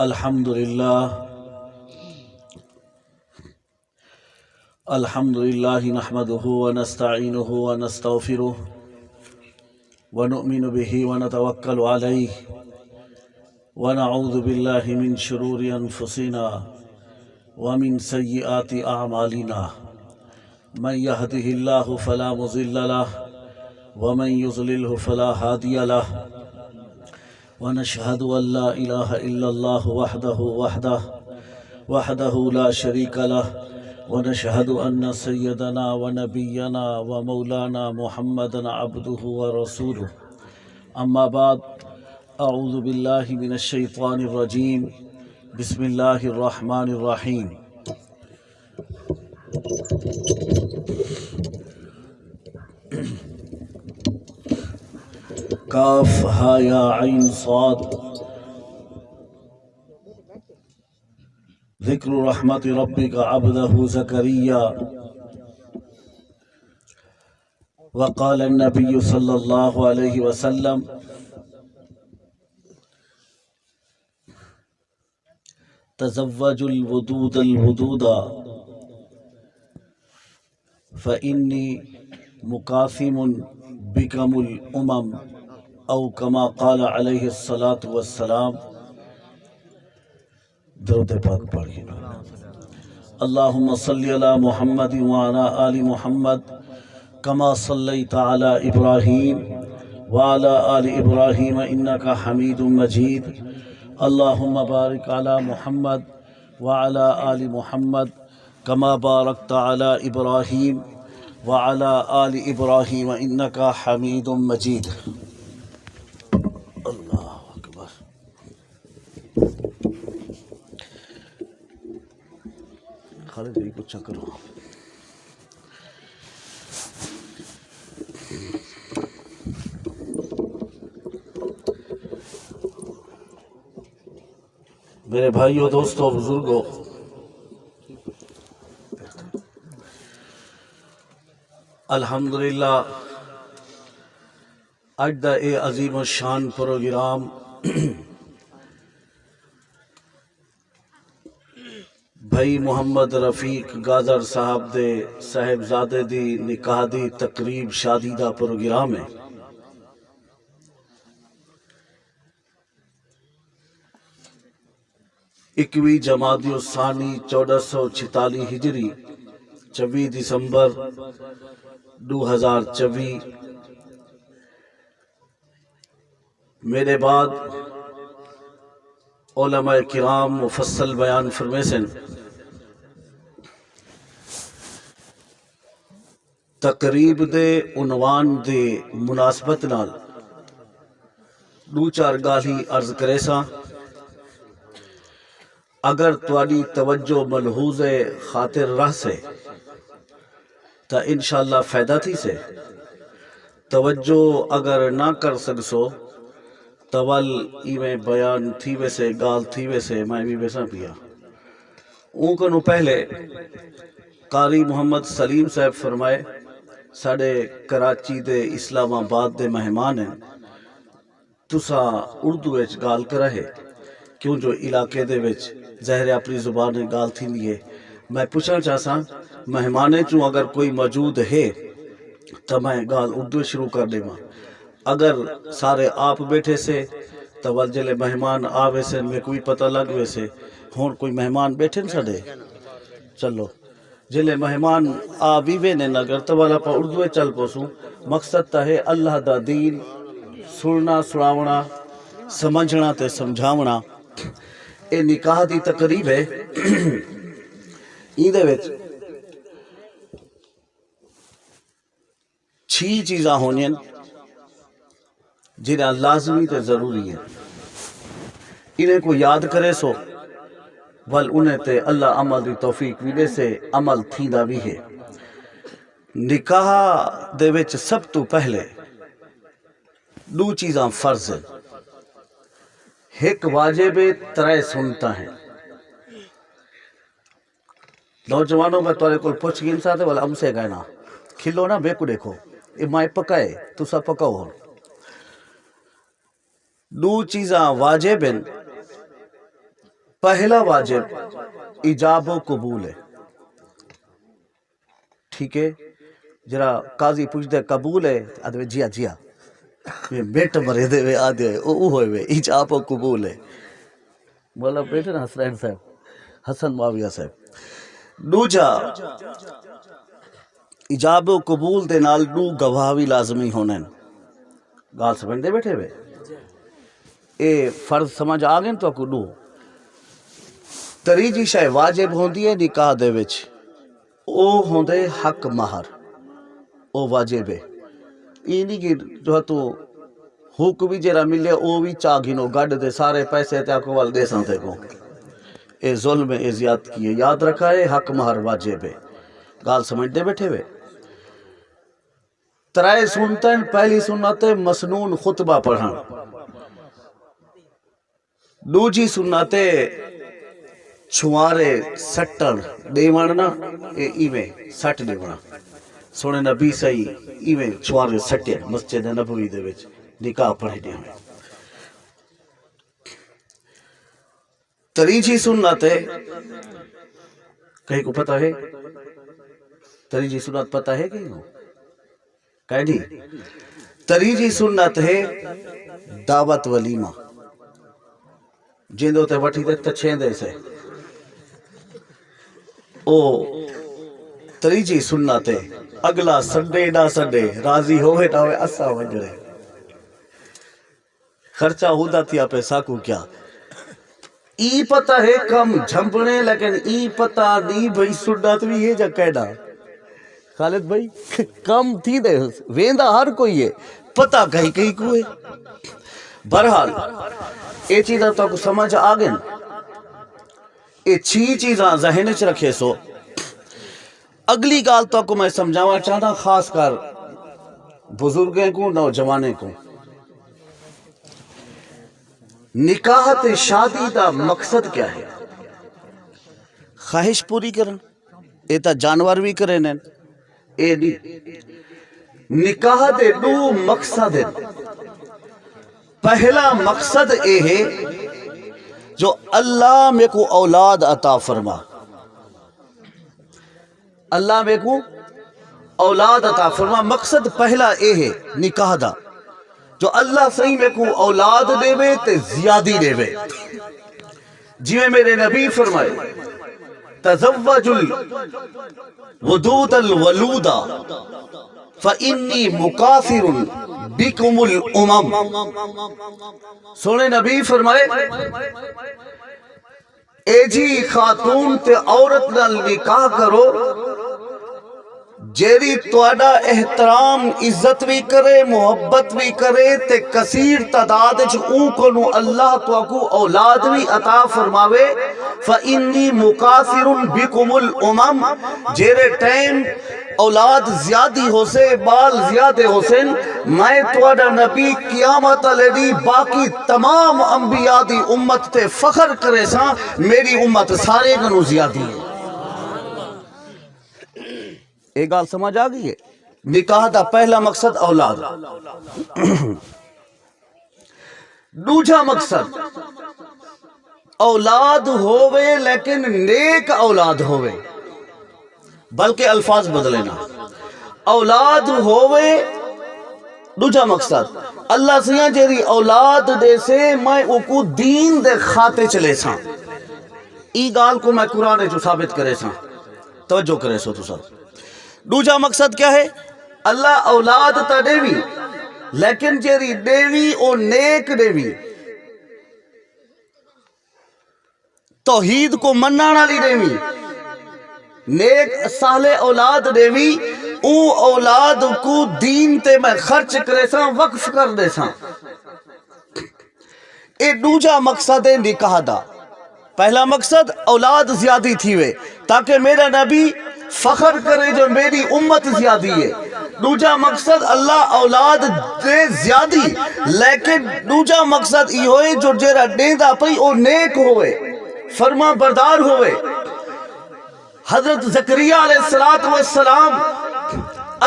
الحمد لله نحمده ونستعينه ونستغفره ونؤمن به ونتوكل عليه ونعوذ بالله من شرور أنفسنا ومن سيئات أعمالنا من يهده الله فلا مضل له ومن يضلله فلا هادي له ونشهد أن لا إله إلا الله وحده لا شريك له ونشهد أن سيدنا ونبينا ومولانا محمدا عبده ورسوله أما بعد أعوذ بالله من الشيطان الرجيم بسم الله الرحمن الرحيم کاف ہا یا عین صاد ذکر رحمت ربک عبدہ زکریا وقال النبی صلی اللہ علیہ وسلم تزوجوا الودود الودودا فإنی مکاثم بکم الامم او کما قال علیہ الصلاۃ والسلام. درود پاک پڑھیے. اللہم صلی علی محمد وعلی آل محمد کما صلیت علی ابراہیم وعلی آل ابراہیم انکا حمید مجید. اللہم بارک علی محمد وعلی آل محمد کما بارکت علی ابراہیم وعلی آل ابراہیم انکا حمید مجید. اللہ اکبر. خالد بھائی کو چیک کرو. میرے بھائیو دوستو بزرگو، الحمدللہ اج دا اے عظیم الشان پروگرام بھائی محمد رفیق گازر صاحب دے صاحبزادے دی نکاح دی تقریب شادی دا پروگرام ہے. اکویں جمادی الثانی 1446 ہجری 24 دسمبر 2024. میرے بعد علماء کرام مفصل بیان فرمیسن. تقریب دے عنوان دے مناسبت نال دو چار گالی عرض کرے سا. اگر تواڈی توجہ ملحوظ خاطر رہ سے تا انشاءاللہ فائدہ تھی سے. توجہ اگر نہ کر سکسو تول ایویں بیان تھی ویسے گال تھی ویسے میں بھی ویسا پیا. اون کنو پہلے قاری محمد سلیم صاحب فرمائے ساڑے کراچی دے اسلام آباد دے مہمان ہیں. تسا اردو وچ گال کرے کیوں جو علاقے دے وچ ظاہر اپنی زبان گال تھی لیے. میں پوچھنا چاہسا مہمانے چوں اگر کوئی موجود ہے تو میں گال اردو شروع کر دے گا. اگر سارے آپ بیٹھے سے تو جلے مہمان آوے سے میں کوئی پتہ لگ ویسے ہون کوئی مہمان بیٹھے نہ دے. چلو جلے مہمان آوے نے نگر تو والا پا اردو چل پوسوں. مقصد تا ہے اللہ دا دین سننا سناونا سمجھنا تے سمجھاونا. اے نکاح دی تقریب ہے. ایندے وچ 6 چیزاں ہونی جنہیں لازمی تے ضروری ہے. انہیں کو یاد کرے سو ول انہیں تے اللہ عمل دی توفیق ملے سے عمل تھیندا بھی ہے. نکاح دے وچ سب تو پہلے 2 چیزاں فرض ہیں. ایک واجب 3 سنتا ہیں. نوجوانوں میں تورے کول پوچھ گئی انسان والا ہم سے کہنا کھلو نا بے کو دیکھو یہ مائے پکائے تو سا پکاؤ ہو. 2 چیزاں واجب ہیں پہلا واجب ایجاب و قبول ہے. ٹھیک ہے، جرا قاضی پوچھتے قبول ہے آدھے جیا جیا بیٹ مرے دے وے آدھے او ہوئے وے ایجاب و قبول ہے. مولا بیٹے نا حسنین صاحب، حسن معاویہ صاحب. دوجا ایجاب و قبول دے نال دو گواہ بھی لازمی ہونے. گال سمجھتے بیٹھے وے اے فرض سمجھ آ گئے تو کو دو. تریجی شے واجب ہوندی ہے نکاح دے وچ، او ہوندے حق مہر، او واجب ہے. یہ نہیں کہ جو تو حق بھی جرا ملے او بھی چاہ گنو گڈ دے سارے پیسے تے کو ول دے سان تے کو. اے ظلم ہے، اے زیادتی ہے. یاد رکھا ہے حق مہر واجب ہے. گال سمجھتے بیٹھے وے. ترائے سنتن پہلی سنت مسنون خطبہ پڑھن. دوجی سنت چھوارے سٹن دیوان نا ایویں سٹ دیوان. سونے نبی صحیح ایویں چھوارے سٹے مسجد نبوی دے وچ نکاح پڑھے دے. تریجی سنت ہے، کہیں کو پتہ ہے تریجی سنت پتہ ہے کہیں کو کہیں نہیں. تریجی سنت ہے دعوت ولیمہ. جیندو تے وٹھی تے تچھیندے سے او تریجی سنت ہے. اگلا سنڈے نہ سنڈے راضی ہوئے نہ ہوئے اسا ونجڑے خرچہ ہودا تھیا پیسہ کو کیا. ای پتہ ہے کم جھمپنے لیکن ای پتہ نہیں بھئی سنت بھی ہے جا کہنا. خالد بھائی کم تھی دے ویندا ہر کوئی ہے، پتہ کہیں کہیں کو ہے. بہرحال اے چیزاں تو کو سمجھ آ گئے. اے چھی چیزاں ذہن چ رکھے سو. اگلی گال تو کو میں سمجھاوا چاہتا خاص کر بزرگیں کو نوجوانے کو. نکاح تے شادی دا مقصد کیا ہے؟ خواہش پوری کرن. اے تا جانور بھی کرے نین. اے نہیں، نکاح دے دو مقصد ہیں. پہلا مقصد اے ہے جو اللہ میں کو اولاد عطا فرما. اللہ میں کو اولاد عطا فرما. مقصد پہلا اے ہے نکاح دا جو اللہ صحیح میں کو اولاد دے وے تے زیادی دے وے. جی میرے نبی فرمائے تزوج الودود الولودا فإنی مکافر بکم الامم. سونے نبی فرمائے اے جی خاتون تے عورت نال نکاح کرو جیری توڑا احترام عزت بھی کرے محبت بھی کرے تے کثیر تعداد اون کو اللہ تو کو اولاد بھی عطا فرماوے. فإنی مکافر بکم الامم. جیرے ٹائم اولاد زیادی ہو سے بال زیادہ ہو سے میں توڑا نبی قیامت علیہ باقی تمام انبیاء دی امت تے فخر کرے سا میری امت سارے گنو زیادی ہے. ایک گال سمجھ آ گئی ہے. نکاح دا پہلا مقصد اولاد. دوجا مقصد اولاد ہووے لیکن نیک اولاد ہووے، بلکہ الفاظ بدلے نا. اولاد ہووے دوجا مقصد اللہ سیاں جیری اولاد دے سے میں اوکو دین دے خاتے چلے سا. ای گال کو میں قرآن جو ثابت کرے سا. توجہ کرے سو تو سب. دوجا مقصد کیا ہے؟ اللہ اولاد تا دیوی لیکن جیری دیوی او نیک دیوی، توحید کو مننا والی دیوی، نیک صالح اولاد دیوی. او اولاد کو دین تے میں خرچ کرے سا، وقف کر دے سا. اے دوجا مقصد ہے نکاح دا. پہلا مقصد اولاد زیادی تھی وے تاکہ میرا نبی فخر کرے جو میری امت زیادی ہے. دوجا مقصد اللہ اولاد دے زیادی لیکن دوجا مقصد یہ ہوئے جو جیرا دیندہ پئی او نیک ہوئے، فرما بردار ہوئے. حضرت زکریا علیہ السلام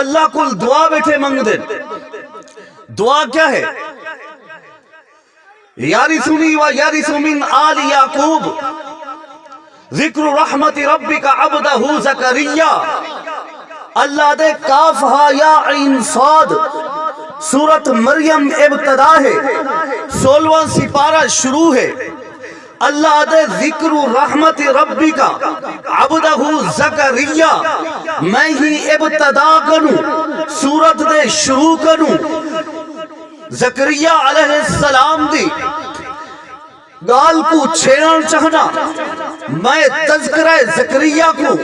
اللہ کو دعا بیٹھے منگ دیں. دعا کیا ہے؟ یارثنی و یارث من آل یعقوب ذکر رحمت ربک عبدہ زکریا، اللہ دے کاف ہا یا عین صاد، سورت مریم ابتدا ہے، 16واں سپارہ شروع ہے۔ اللہ دے ذکر رحمت ربی کا عبدہ زکریا، میں ہی ابتدا کروں، سورت دے شروع کروں۔ زکریا علیہ السلام دی گال کو چھیڑن چاہنا، میں تذکرہ زکریا کو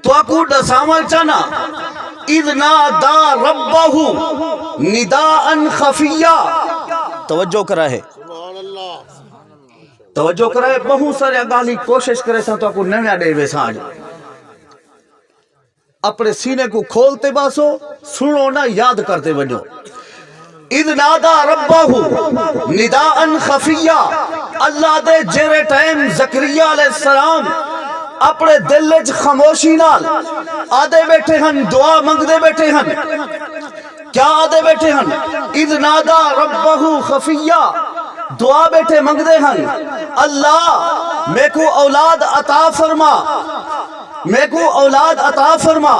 تو کو ڈسامل چاہنا۔ اذ نادا ربہ نداء خفیہ، توجہ کرا ہے، توجہ کرا ہے، بہت سارے گالی کوشش کرے تھا تو کو نویا دے وے ساج، اپنے سینے کو کھولتے باسو، سنو نہ یاد کرتے وجو۔ اذ نادا ربہ نداء خفیہ، اللہ دے جیرے ٹائم زکریا علیہ السلام اپنے دل وچ خاموشی نال آدھے بیٹھے ہن، دعا منگ دے بیٹھے ہن، کیا آدھے بیٹھے ہن؟ اذ نادا ربہ خفیہ، دعا بیٹھے منگ دے ہن، اللہ میں کو اولاد عطا فرما، میں کو اولاد عطا فرما،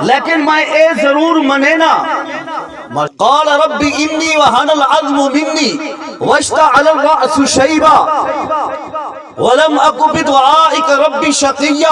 لیکن میں اے ضرور منینا۔ قال رب انی وہن العظم منی واشتعل الرأس شیبا ولم اک بدعائک رب شقیا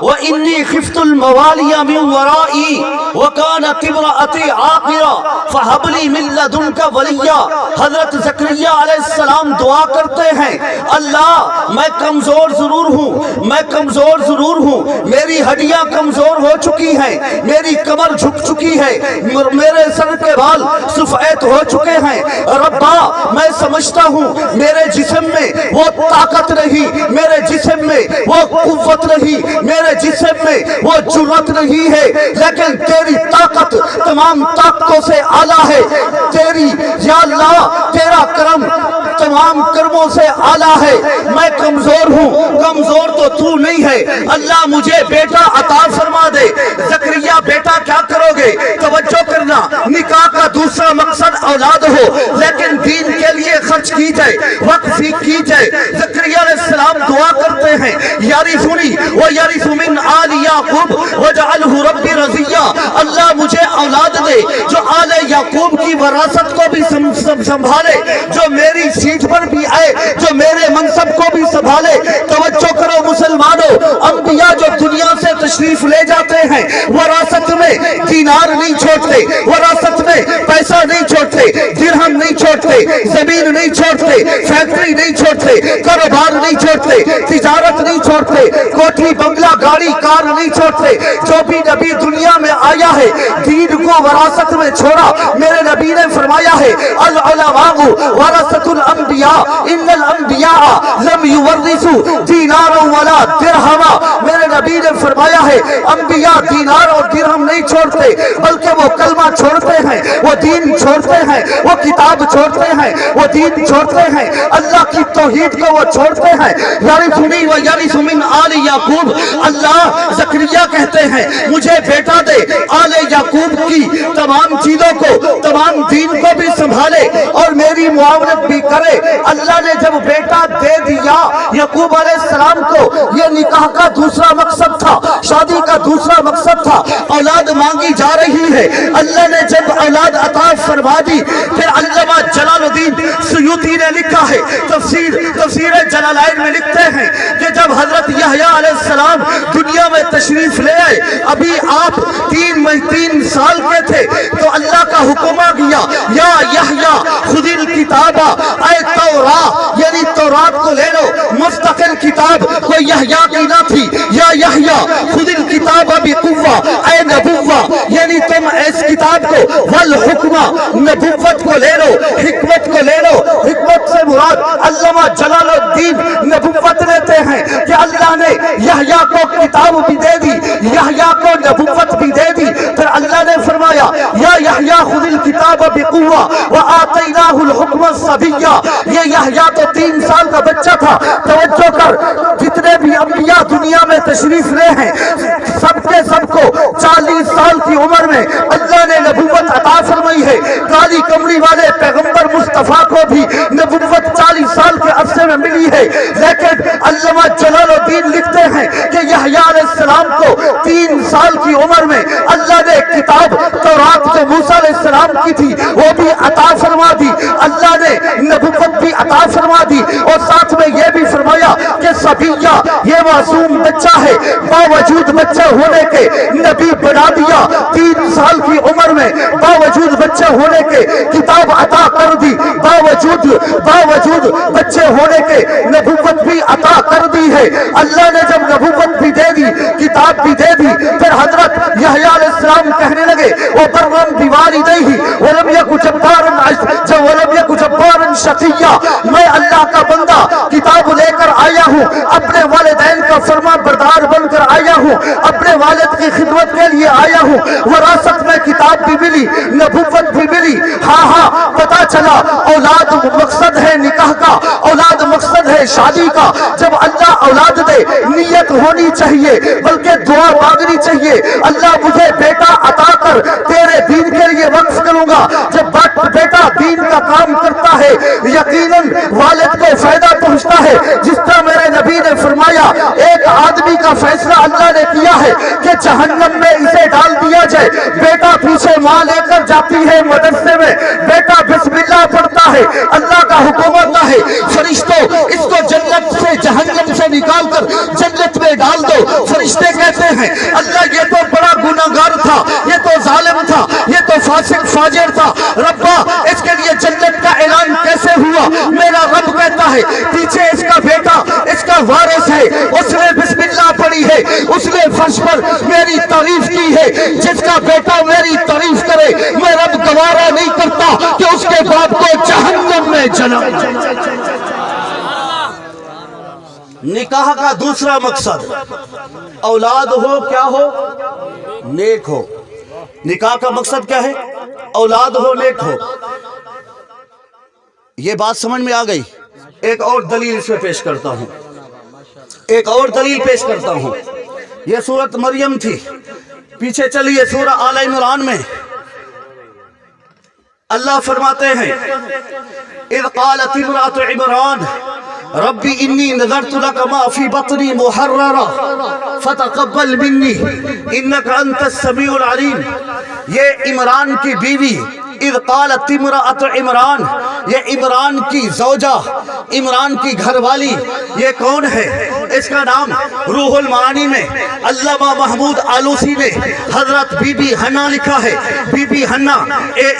وانی خفت الموالی من ورائی وکانت امرأتی عاقرا فہب لی من لدنک ولیا۔ حضرت زکریا علیہ السلام دعا کرتے ہیں، اللہ میں کمزور ضرور ہوں، میں کمزور ضرور ہوں، میری ہڈیاں کمزور ہو چکی ہیں، میری کمر جھک چکی ہے، میرے سر کے بال سفید ہو چکے ہیں، ربا میں سمجھتا ہوں میرے جسم میں وہ طاقت نہیں، میرے جسم میں وہ قوت نہیں، میرے جسم میں وہ جرأت نہیں ہے، لیکن تیری طاقت تمام طاقتوں سے اعلیٰ ہے، تیری یا اللہ تیرا کرم تمام کرموں سے اعلیٰ ہے، میں کمزور ہوں، کمزور تو تو نہیں ہے، اللہ مجھے بیٹا عطا فرما دے۔ زکریا بیٹا کیا کرو گے؟ توجہ کرنا، نکاح کا دوسرا مقصد اولاد ہو، لیکن دین کے لیے خرچ کی جائے، وقف کی جائے۔ زکریا علیہ السلام دعا کرتے ہیں، یارثنی ویرث من آل یعقوب واجعلہ ربی رضیا، اللہ مجھے اولاد دے جو آل یعقوب کی وراثت کو بھی سنبھالے، جو میری سیٹ پر بھی آئے، جو میرے منصب کو بھی سنبھالے۔ توجہ کرو مسلمانوں، انبیاء جو دنیا سے تشریف لے جاتے ہیں وراثت میں دینار نہیں چھوڑتے، وراثت میں پیسہ نہیں چھوڑتے، درہم نہیں چھوڑتے، زمین نہیں چھوڑتے، فیکٹری نہیں چھوڑتے، کاروبار نہیں چھوڑتے، تجارت نہیں چھوڑتے، کوٹھی بنگلہ گاڑی کار نہیں چھوڑتے۔ جو بھی نبی دنیا میں آیا ہے دین کو وراثت میں چھوڑا۔ میرے نبی نے فرمایا ہے العلماء ورثۃ الانبیاء ان الانبیاء لم یورثوا دینارا ولا درہما، میرے نبی نے فرمایا ہے انبیاء دینار اور درہم نہیں چھوڑتے، بلکہ وہ کلمہ چھوڑتے ہیں، وہ دین چھوڑتے ہیں، وہ کتاب چھوڑتے ہیں، وہ دین چھوڑتے ہیں، اللہ کی توحید کو وہ چھوڑتے ہیں۔ یارثنی و یرث من آل یعقوب، اللہ زکریا کہتے ہیں مجھے بیٹا دے، آل یعقوب کی تمام چیزوں کو، تمام دین کو بھی سنبھالے اور میری معاونت بھی کرے۔ اللہ نے جب بیٹا دے دیا، یعقوب علیہ السلام کو یہ نکاح کا دوسرا مقصد تھا، شادی کا دوسرا مقصد تھا، اولاد مانگی جا رہی ہے، اللہ نے جب اولاد عطا فرما دی، پھر علامہ جلال الدین سیوطی نے لکھا ہے، تفسیر جلالین میں لکھتے ہیں کہ جب حضرت یحییٰ علیہ السلام دنیا میں تشریف لے آئے، ابھی آپ 3 سال کے تھے، تو اللہ کا حکم آ گیا یا یحییٰ خذ الکتاب، اے توراۃ یعنی تورات کو لے لو، مستقل کتاب کوئی یحییٰ کی نہ تھی، یا یحییٰ خذ الکتاب بقوہ، اے نبوہ یعنی تم اس کتاب کو، والحکمہ نبوت کو لے لو، حکمت کو لے لو۔ حکمت سے مراد علامہ جلال الدین نبوت لیتے ہیں کہ اللہ نے یحییٰ کو کتاب بھی دے دی، یحییٰ کو نبوت بھی دے دی، پھر اللہ نے فرمایا یا یحییٰ خذ الکتاب بقوہ وآتیناہ الحکم الصبیہ، یہ یحییٰ تو 3 سال کا بچہ تھا۔ توجہ کر، جتنے بھی انبیاء دنیا میں تشریف لے ہیں سب کے سب کو 40 سال کی عمر میں اللہ نے نبوت عطا فرمائی ہے۔ کالی کمری والے پیغمبر مصطفیٰ کو بھی نبوت 40 سال کے عرصے میں ملی ہے، لیکن علامہ جلال الدین مفسرین لکھتے ہیں کہ یحییٰ علیہ السلام کو 3 سال کی عمر میں اللہ نے کتاب تورات جو موسیٰ علیہ السلام کی تھی وہ بھی عطا فرما دی، اللہ نے نبوت بھی عطا فرما دی، اور ساتھ میں یہ بھی فرمایا کہ صبیہ یہ معصوم بچہ ہے، باوجود بچہ ہونے کے نبی بنا دیا، 3 سال کی عمر میں باوجود بچہ ہونے کے کتاب عطا کر دی، باوجود بچے ہونے کے نبوت بھی عطا کر دی ہے۔ اللہ نے جب نبوت بھی دے دی، کتاب بھی دے دی، پھر حضرت یحییٰ علیہ السلام کہنے لگے وَبَرًّا بِوَالِدَیْهِ وَلَمْ یَکُ جَبَّارًا شَقِیًّا، میں اللہ کا بندہ کتاب لے کر آیا ہوں، اپنے والدین کا فرما بردار بن کر آیا ہوں، اپنے والد کی خدمت کے لیے آیا ہوں، وراثت میں کتاب بھی ملی، نبوت بھی ملی، ہاں پتا چلا اولاد مقصد ہے نکاح کا، اولاد مقصد ہے شادی کا۔ جب اللہ اولاد دے نیت ہونی چاہیے، بلکہ دعا مانگنی چاہیے، اللہ مجھے بیٹا عطا کر تیرے دین کے لیے وقف کروں گا۔ جب بیٹا دین کا کام کرتا ہے یقیناً والد کو فائدہ پہنچتا ہے، جس طرح میرے نبی نے فرمایا ایک آدمی کا فیصلہ اللہ نے کیا ہے کہ جہنم میں اسے ڈال دیا جائے، بیٹا پیچھے ماں لے کر جاتی ہے مدرسے میں، بیٹا بسم اللہ پڑھتا ہے، اللہ کا حکم ہوتا ہے فرشتوں اس کو جنت سے جہنم سے نکال کر جنت میں ڈال دو۔ فرشتے کہتے ہیں اللہ یہ تو بڑا گناہگار تھا، یہ تو ظالم تھا، یہ تو فاسق فاجر تھا، ربا اس کے لیے جنت کا اعلان کیسے ہوا؟ میرا رب کہتا ہے پیچھے اس کا بیٹا اس کا وارث ہے، اس نے بسم اللہ پڑھی ہے، اس نے فرش پر میری تعریف کی ہے، جس کا بیٹا میری تعریف کرے میں رب گوارا نہیں کرتا کہ اس کے باپ کو جہنم میں جلاؤں۔ نکاح کا دوسرا مقصد اولاد ہو، کیا ہو؟ نیک ہو۔ نکاح کا مقصد کیا ہے؟ اولاد ہو، نیک ہو۔ یہ بات سمجھ میں آ گئی؟ ایک اور دلیل اس میں پیش کرتا ہوں، ایک اور دلیل پیش کرتا ہوں۔ یہ سورۃ مریم تھی، پیچھے چلیے سورہ آل عمران میں اللہ فرماتے ہیں اذ قالت امرأة عمران رب انی نذرت لك ما فی بطنی محررا فتقبل منی انک انت السمیع العلیم۔ یہ عمران کی بیوی اذ قالت امرأة عمران، یہ عمران کی زوجہ، عمران کی گھر والی، یہ کون ہے؟ اس کا نام روح المعانی میں علامہ محمود آلوسی نے حضرت بی بی حنا لکھا ہے۔ بی بی حنا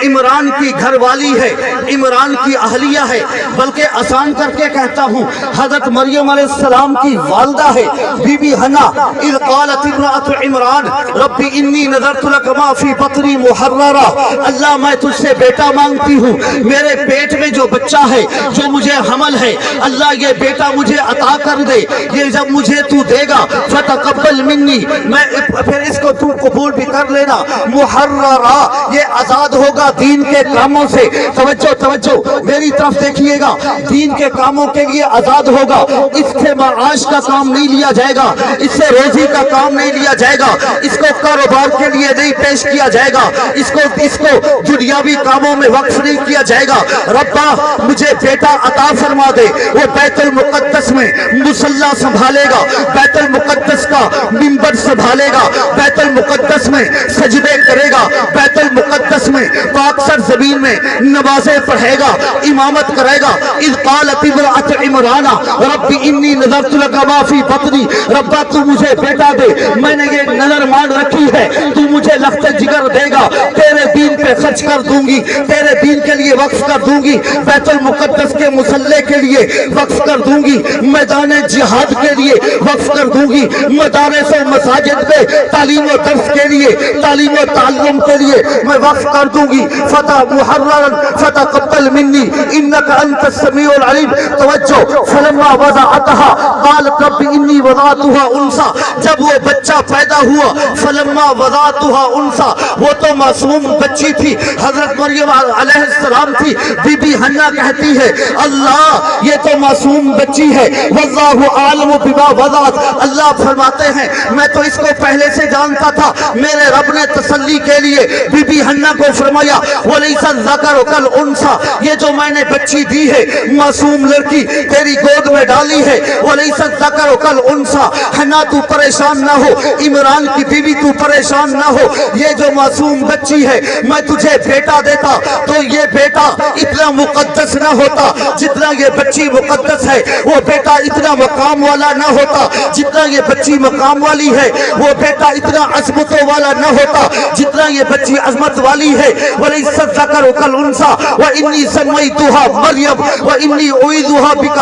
عمران کی گھر والی ہے، عمران کی اہلیہ ہے، بلکہ آسان کر کے کہتا ہوں حضرت مریم علیہ السلام کی والدہ ہے بی بی حنا۔ اذ قالت امرأة عمران رب انی نذرت لك ما فی بطنی محررا، اللہ میں تجھ سے بیٹا مانگتی ہوں، میرے پیٹ میں جو بچہ ہے، جو مجھے حمل ہے، اللہ یہ بیٹا مجھے عطا کر دے، یہ جب مجھے تو دے گا فتقبل منی، میں پھر اس کو تو قبول بھی کر لینا، محررا یہ آزاد ہوگا دین کے کاموں سے۔ توجہ میری طرف دیکھیے گا، دین کے کاموں کے لیے آزاد ہوگا، اس سے معاش کا کام نہیں لیا جائے گا، اس سے روزی کا کام نہیں لیا جائے گا، اس کو کاروبار کے لیے نہیں پیش کیا جائے گا، اس کو دنیاوی کاموں میں وقف نہیں کیا جائے گا۔ ربا مجھے بیٹا عطا فرما دے، وہ بیت المقدس میں مصلی سنبھالے گا، بیت المقدس کا منبر سنبھالے گا، بیت المقدس میں سجدے کرے گا، بیت المقدس میں پاک سر زمین میں نمازیں پڑھے گا، امامت کرے گا۔ اذ قالت امرأة عمران رب انی نذرت لك ما فی بطنی، ربا تو مجھے بیٹا دے، میں نے یہ نظر مان رکھی ہے تو مجھے لخت جگر دے گا، تیرے دین پہ خرچ کر دوں گی، تیرے دین کے لیے وقف کر دوں گی، بیت المقدس کے مصلی کے لیے وقف کر دوں گی، میدان جہاد کے لیے وقف کر دوں گی، مدارس و مساجد پہ تعلیم و درس کے لیے، تعلیم و تعلم کے لیے میں وقف کر دوں گی۔ فتح محررا فتقبل منی انک انت السمیع العلیم۔ توجہ، فلما وضعتها قالت رب انی وضعتها انثى، جب وہ بچہ پیدا ہوا فلما وضعتها انثى، وہ تو معصوم بچی تھی، حضرت مریم علیہ السلام تھی۔ بی بی حنا کہتی ہے اللہ یہ تو معصوم بچی ہے، واللہ عالم بما وضعت، اللہ فرماتے ہیں میں تو اس کو پہلے سے جانتا تھا۔ میرے رب نے تسلی کے لیے بی بی حنا کو فرمایا ولیس الذکر کالانثی، یہ جو میں نے بچی دی ہے معصوم لڑکی تیری گود میں ڈالی ہے، ولیس الذکر الذکر کالانثی, ہے نا تو پریشان نہ ہو, عمران کی بیوی تو پریشان نہ ہو, یہ جو معصوم بچی ہے میں تجھے بیٹا دیتا تو یہ بیٹا اتنا مقدس نہ ہوتا جتنا یہ بچی مقدس ہے, وہ بیٹا اتنا مقام والا نہ ہوتا جتنا یہ بچی مقام والی ہے, وہ بیٹا اتنا عظمتوں والا نہ ہوتا جتنا یہ بچی عظمت والی ہے. وَلَيْسَ الذَّكَرُ كَالْأُنثَىٰ وَإِنِّي سَمَّيْتُهَا مَرْيَمَ وَإِنِّي أُعِيذُهَا بِكَ.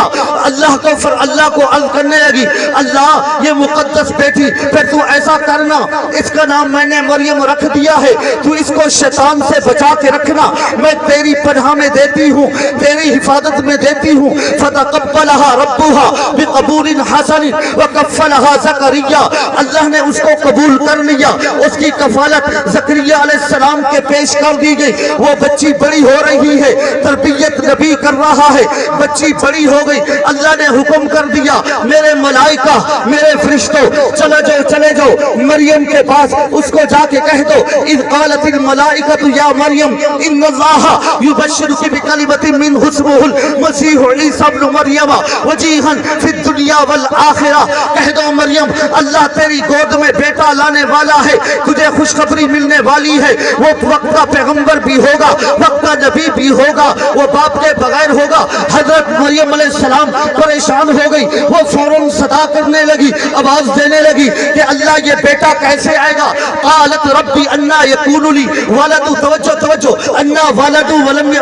اللہ کو عرض کرنے لگی, اللہ یہ مقدس بیٹی پھر تو ایسا کرنا, اس کا نام میں نے مریم رکھ دیا ہے, تو اس کو شیطان سے بچا کے رکھنا, میں تیری پناہ میں دیتی ہوں, تیری حفاظت میں دیتی ہوں. فَتَقَبَّلَهَا رَبُّهَا بِقَبُولٍ حَسَنٍ وَكَفَّلَهَا زَكَرِيَّا. اللہ نے اس کو قبول کر لیا, اس کی کفالت زکریا علیہ السلام کے پیش کر دی گئی. وہ بچی بڑی ہو رہی ہے, تربیت نبی کر رہا ہے, بچی بڑی ہو گئی. اللہ نے حکم کر دیا, میرے ملائکہ میرے فرشتوں چلے جاؤ مریم کے پاس, اس کو جا کے کہہ دو, اذ قالت الملائکۃ یا مریم ان اللہ یبشرک بکلمۃ منہ اسمہ المسیح عیسی ابن مریم وجیہا فی الدنیا والآخرہ. کہہ دو مریم اللہ تیری گود میں بیٹا لانے والا ہے, تجھے خوشخبری ملنے والی ہے, وہ وقت کا پیغمبر بھی ہوگا, وقت کا نبی بھی ہوگا, وہ باپ کے بغیر ہوگا. حضرت مریم علیہ السلام پریشان ہو گئی, وہ فوراً صدا کرنے لگی, آواز دینے لگی کہ اللہ یہ بیٹا کیسے آئے گا. قالت ربی انا یکون لی ولد, توجہ انا ولد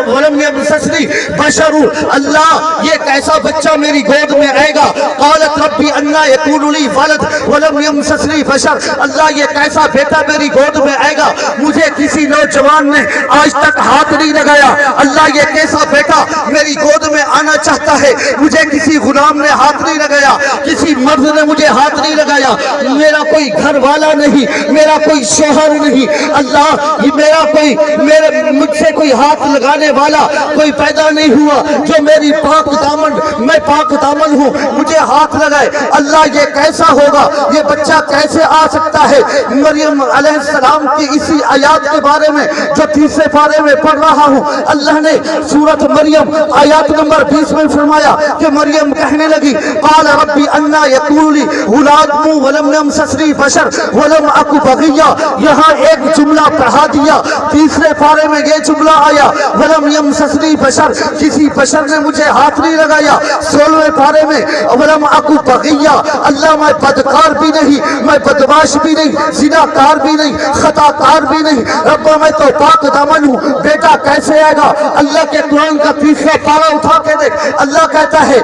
ولم یمسسنی بشر, اللہ یہ کیسا بچہ میری گود میں آئے گا. قالت ربی انا یکون لی ولد ولم یمسسنی بشر, اللہ یہ کیسا بیٹا میری گود میں آئے گا, مجھے کسی نوجوان نے آج تک ہاتھ نہیں لگایا. اللہ یہ کیسا بیٹا میری گود میں آنا چاہتا ہے, مجھے کسی غلام نے ہاتھ نہیں لگایا, کسی مرد نے مجھے ہاتھ نہیں لگایا, میرا کوئی گھر والا نہیں, میرا کوئی شوہر نہیں, اللہ یہ مجھ سے کوئی ہاتھ لگانے والا کوئی پیدا نہیں ہوا جو میری پاک دامن, میں پاک دامن ہوں, مجھے ہاتھ لگائے. اللہ یہ کیسا ہوگا, یہ بچہ کیسے آ سکتا ہے. مریم علیہ السلام کی اسی آیات کے بارے میں جو تیسرے پارے میں پڑھ رہا ہوں, اللہ نے سورۃ مریم آیات نمبر 20 میں فرمایا کہ مریم کہنے لگی قال ربی انا یکون لی غلام ولم یمسسنی بشر ولم اک بغیا. یہاں ایک جملہ پڑھا دیا, تیسرے پارے میں یہ جملہ آیا ولم یمسسنی بشر, کسی بشر نے مجھے ہاتھ نہیں لگایا. 16ویں پارے میں ولم اک بغیا, اللہ میں بدکار بھی نہیں, میں بدمعاش بھی نہیں, زناکار بھی نہیں, خطا کار بھی نہیں, ربا میں تو پاک دامن ہوں, بیٹا کیسے آئے گا. اللہ کے قرآن کا تیسرا پارہ اٹھا کے دیکھ, اللہ کہتا ہے,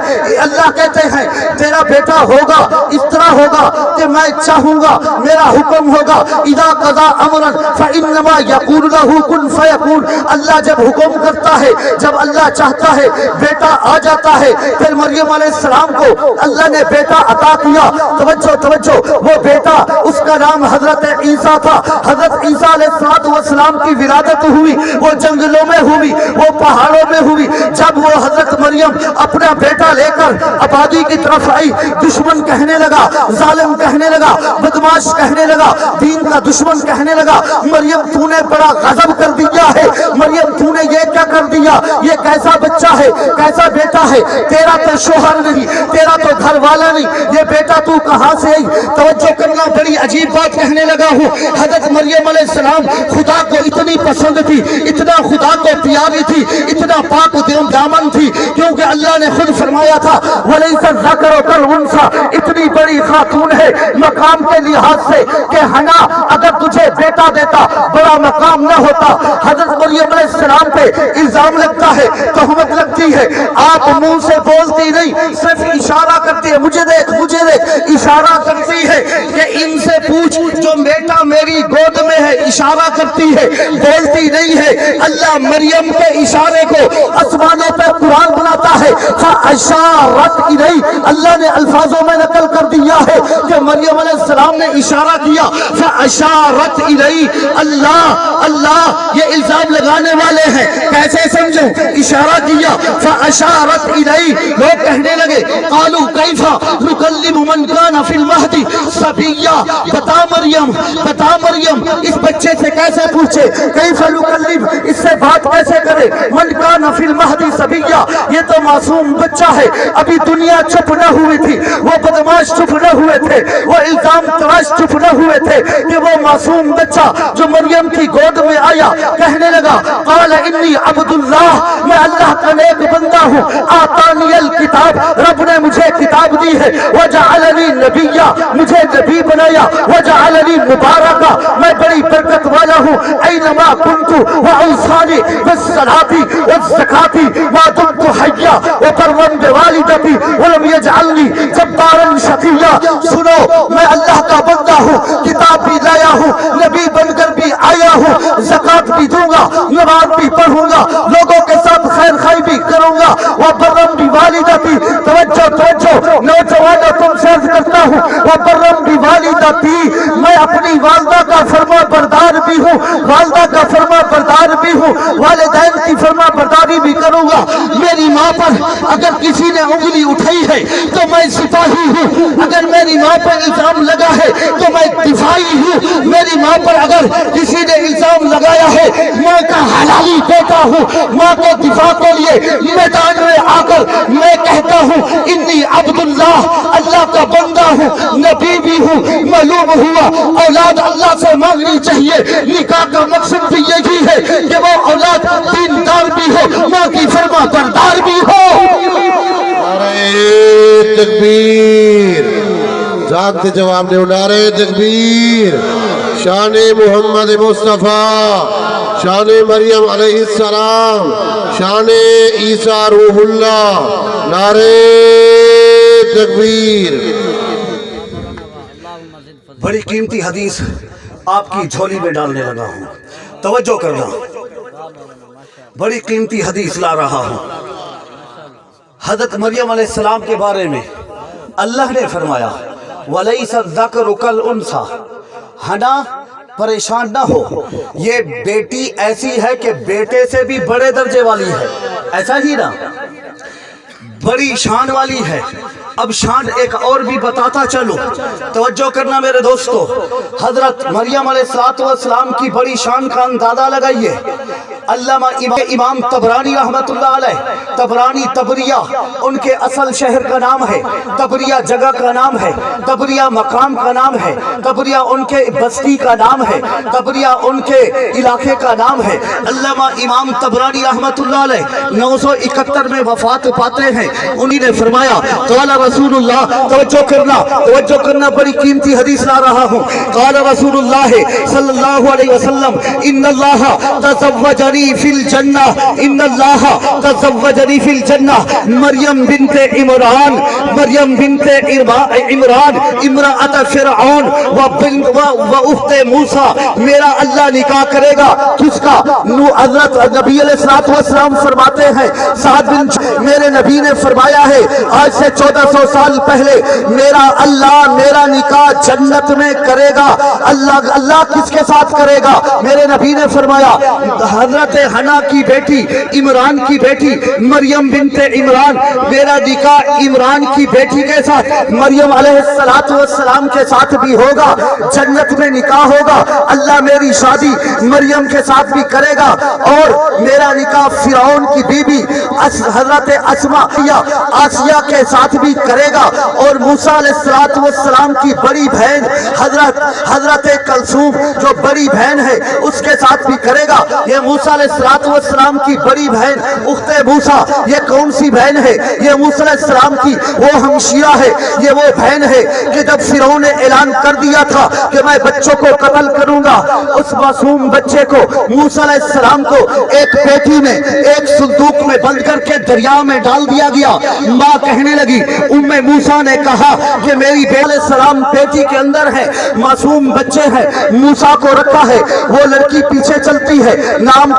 اللہ کہتے ہیں تیرا بیٹا ہوگا اس طرح ہوگا کہ میں چاہوں گا, میرا حکم ہوگا, اذا قضا امرا فانما یقول له کن فیکون. اللہ جب حکم کرتا ہے, جب اللہ چاہتا ہے بیٹا آ جاتا ہے. پھر مریم علیہ السلام کو اللہ نے بیٹا عطا کیا. توجہ, وہ بیٹا اس کا نام حضرت عیسیٰ تھا. حضرت عیسیٰ علیہ السلام کی ولادت ہوئی, وہ جنگلوں میں ہوئی, وہ پہاڑوں میں ہوئی. جب وہ حضرت مریم اپنا بیٹا لے کر آبادی کی طرف آئی, دشمن کہنے لگا, ظالم کہنے لگا, بدمعاش کہنے لگا, دین کا دشمن کہنے لگا, مریم تو نے بڑا غضب کر دیا ہے, مریم تو نے یہ کیا کر دیا, یہ کیسا بچہ ہے, کیسا بیٹا ہے, تیرا تو شوہر نہیں, تیرا تو گھر والا نہیں, یہ بیٹا تو کہاں سے آئی. توجہ کرنا, بڑی عجیب بات کہنے لگا ہوں. حضرت مریم علیہ السلام خدا کو اتنی پسند تھی, اتنا خدا کو پیاری تھی, اتنا پاک دامن تھی, کیونکہ اللہ نے خود فرمایا تھا وَلَيْسَ الذَّكَرُ كَالْأُنثَىٰ, اتنی بڑی خاتون ہے مقام کے لحاظ سے کہ ہنا اگر تجھے بیٹا دیتا بڑا مقام نہ ہوتا. حضرت مریم علیہ السلام پہ الزام لگتا ہے, تہمت لگتی ہے, آپ منہ سے بولتی نہیں, صرف اشارہ کرتی ہے, مجھے دیکھ, اشارہ کرتی ہے کہ ان سے پوچھ جو بیٹا میری گود میں ہے, اشارہ کرتی ہے, بولتی نہیں ہے. اللہ مریم کے اشارے کو آسمانوں پہ قرآن بناتا ہے, فَأَشَارَتْ إِلَيْهِ, اللہ نے الفاظوں میں نقل کر دیا ہے کہ مریم علیہ السلام نے اشارہ کیا فاشارت الی اللہ اللہ یہ الزام لگانے والے ہیں کیسے سمجھوں اشارہ کیا فاشارت الی لوگ کہنے لگے قالوا کیف نکلم من کان فی المہد صبیا بتا مریم اس بچے سے کیسے پوچھے کیف نکلم اس سے بات کیسے کرے من کان فی المہد صبیا یہ تو معصوم بچہ ہے ابھی دنیا چپ نہ ہوئی تھی وہ بدماش چپ نہ ہوئے تھے وہ الزام تراش چپ نہ ہوئے تھے کہ وہ معصوم بچہ جو مریم کی گود میں آیا کہنے لگا قال انی عبد اللہ میں اللہ کا نیک بندہ ہوں آتانی الکتاب رب نے مجھے کتاب دی ہے وجعلنی نبیا مجھے نبی بنایا وجعلنی مبارکا میں بڑی برکت والا ہوں اینما کنت واوصانی بالصلاۃ والزکاۃ ما دمت حیا وبرا بوالدتی ولم یجعلنی جبارا شقیا سنو میں اللہ کا بندہ ہوں کتاب بھی لایا ہوں نبی بن کر بھی آیا ہوں زکات بھی دوں گا نماز بھی پڑھوں گا لوگوں کے ساتھ خیر خائی بھی کروں گا وبرا بوالدتی توجہ نوجوانوں تم سے عرض کرتا ہوں وبرا بوالدتی میں اپنی والدہ کا فرما بردار بھی ہوں والدہ کا فرما بردار بھی ہوں والدین کی فرما برداری بھی کروں گا میری ماں پر اگر کسی نے انگلی اٹھائی ہے تو میں سپاہی ہوں اگر میری ماں پر الزام لگا ہے تو میں دفاعی ہوں میری ماں پر اگر کسی نے الزام لگایا ہے ماں کا حلالی بیٹا ہوں ماں کے دفاع کے لیے میدان میں آ کر میں کہتا ہوں انی عبداللہ اللہ کا بندہ ہوں نبی بھی ہوں معلوم ہوا اولاد اللہ سے مانگنی چاہیے نکاح کا مقصد بھی یہی ہے کہ وہ اولاد دیندار بھی ہو ماں کی فرما بردار بھی ہو نعرہ تکبیر ذات جواب دے نعرہ تکبیر شان محمد مصطفیٰ شان مریم علیہ السلام شان عیسیٰ روح اللہ نعرہ تکبیر بڑی قیمتی حدیث آپ کی جھولی میں ڈالنے لگا ہوں توجہ کرنا بڑی قیمتی حدیث لا رہا ہوں حضرت مریم علیہ السلام کے بارے میں اللہ نے فرمایا وَلَيْسَ الذَّكَرُ كَالْأُنثَىٰ ہنا پریشان نہ ہو یہ بیٹی ایسی ہے کہ بیٹے سے بھی بڑے درجے والی ہے ایسا ہی نا بڑی شان والی ہے اب شان ایک اور بھی بتاتا چلو توجہ کرنا میرے دوستو حضرت مریم علیہ السلام کی بڑی شان کا اندازہ لگائیے علامہ امام طبرانی رحمت اللہ علیہ طبرانی تبریہ ان کے اصل شہر کا نام ہے تبریہ جگہ کا نام ہے تبریہ مقام کا نام ہے تبریہ ان کے بستی کا نام ہے تبریہ ان کے علاقے کا نام ہے علامہ امام طبرانی رحمت اللہ علیہ 971 میں وفات پاتے ہیں انہی نے فرمایا قال رسول اللہ توجہ کرنا بڑی قیمتی حدیث لا رہا ہوں قال رسول اللہ صلی اللہ علیہ وسلم ان اللہ تزوجنی فی الجنہ ان اللہ تزوجنی فی الجنہ مریم بنت عمران امرأت فرعون و اخت موسیٰ میرا اللہ نکاح کرے گا کس کا حضرت نبی علیہ السلام فرماتے ہیں سعد بن میرے نبی نے فرمایا ہے آج سے 1400 سال پہلے میرا اللہ میرا نکاح جنت میں کرے گا اللہ کس کے ساتھ کرے گا میرے نبی نے فرمایا حضرت حنا کی بیٹی عمران کی بیٹی مریم بنت عمران میرا نکاح عمران کی بیٹی کے ساتھ مریم علیہ السلام کے ساتھ بھی ہوگا جنت میں نکاح ہوگا اللہ میری شادی مریم کے ساتھ بھی کرے گا اور میرا نکاح فرعون کی بیوی حضرت آسیہ کے ساتھ بھی کرے گا اور موسیٰ علیہ السلام کی بڑی بہن حضرت کلثوم جو بڑی بہن ہے اس کے ساتھ بھی کرے گا یہ موسیٰ علیہ السلام کی بڑی بہن اخت موسیٰ یہ کون سی بہن ہے یہ موسیٰ علیہ السلام کی وہ ہمشیرہ ہے یہ وہ بہن ہے کہ جب فرعون نے اعلان کر دیا تھا کہ میں بچوں کو قتل کروں گا اس معصوم بچے کو موسیٰ علیہ السلام کو ایک پیٹی میں ایک صندوق میں بند کر کے دریا میں ڈال دیا گیا ماں کہنے لگی موسیٰ نے کہا کہ میری بیٹی علیہ السلام پیٹی کے اندر ہے معصوم بچے ہیں موسیٰ کو رکھا ہے وہ لڑکی پیچھے چلتی ہے نام